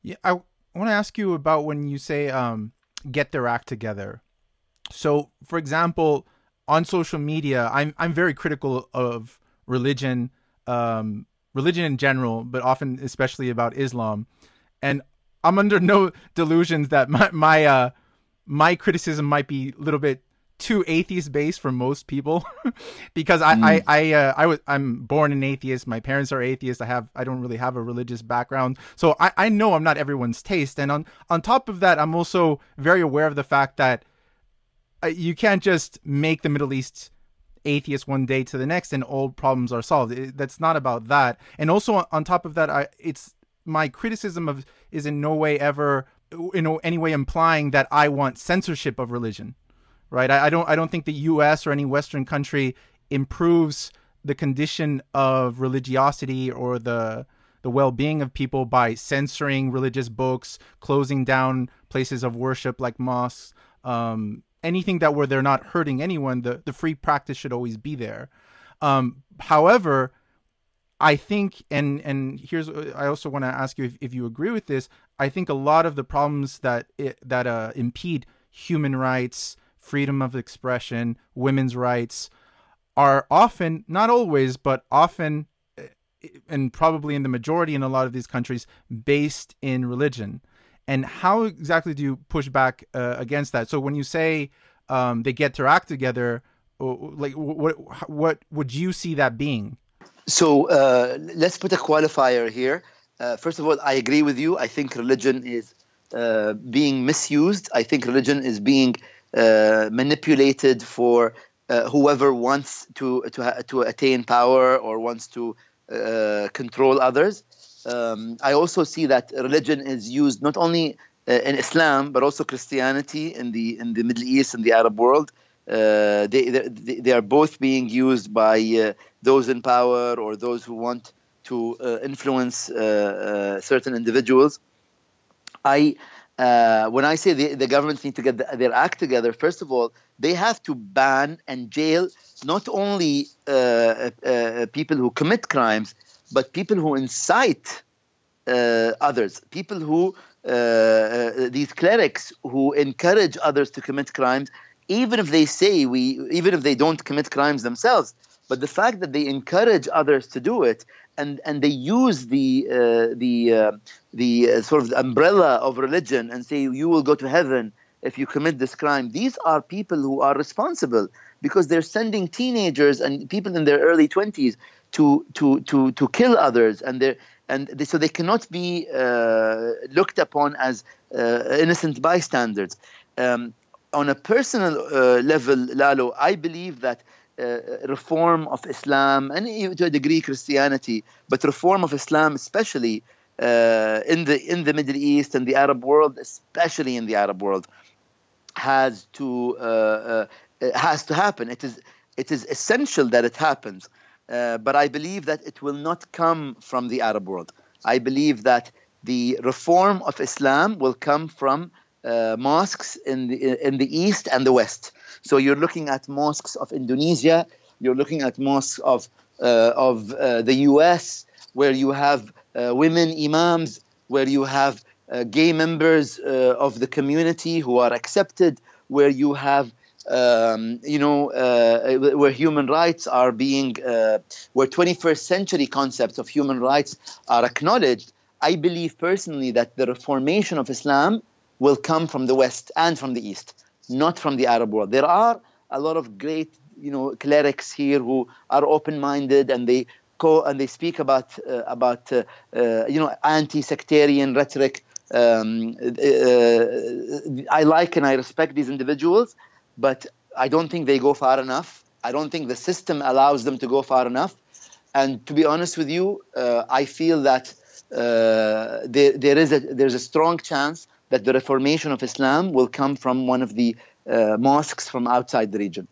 Yeah, I want to ask you about when you say get their act together. So, for example, on social media, I'm very critical of religion, religion in general, but often especially about Islam, and I'm under no delusions that my criticism might be a little bit too atheist based for most people because Mm. I'm born an atheist. My parents are atheists. I don't really have a religious background, so I know I'm not everyone's taste. And on top of that, I'm also very aware of the fact that you can't just make the Middle East atheist one day to the next and all problems are solved. That's not about that. And also on top of that, it's my criticism of is in no way ever any way implying that I want censorship of religion, right? I don't think the U.S. or any Western country improves the condition of religiosity or the well-being of people by censoring religious books, closing down places of worship like mosques, anything that where they're not hurting anyone. The free practice should always be there. However, I think, and here's, I also want to ask you if you agree with this. I think a lot of the problems that impede human rights, freedom of expression, women's rights are often, not always, but often, and probably in the majority in a lot of these countries, based in religion. And how exactly do you push back against that? So when you say they get their act together, like what would you see that being? So let's put a qualifier here. First of all, I agree with you. I think religion is being misused. I think religion is being manipulated for whoever wants to attain power or wants to control others. I also see that religion is used not only in Islam but also Christianity in the Middle East and the Arab world. They are both being used by those in power or those who want to influence certain individuals. I When I say the governments need to get their act together, first of all, they have to ban and jail not only people who commit crimes, but people who incite others, people who these clerics who encourage others to commit crimes, even if they don't commit crimes themselves, but the fact that they encourage others to do it, and they use the sort of umbrella of religion and say you will go to heaven if you commit this crime. These are people who are responsible because they're sending teenagers and people in their early 20s to kill others, so they cannot be looked upon as innocent bystanders. On a personal level, Lalo, I believe that reform of Islam, and to a degree Christianity, but reform of Islam, especially in the Middle East and the Arab world, especially in the Arab world, has to happen. It is essential that it happens. But I believe that it will not come from the Arab world. I believe that the reform of Islam will come from mosques in the East and the West. So you're looking at mosques of Indonesia, you're looking at mosques of the US, where you have women imams, where you have gay members of the community who are accepted, where you have where human rights are being, where 21st century concepts of human rights are acknowledged. I believe personally that the reformation of Islam will come from the West and from the East, not from the Arab world. There are a lot of great, clerics here who are open-minded, and they speak about anti-sectarian rhetoric. I like and I respect these individuals, but I don't think they go far enough. I don't think the system allows them to go far enough. And to be honest with you, I feel that there's a strong chance that the reformation of Islam will come from one of the mosques from outside the region.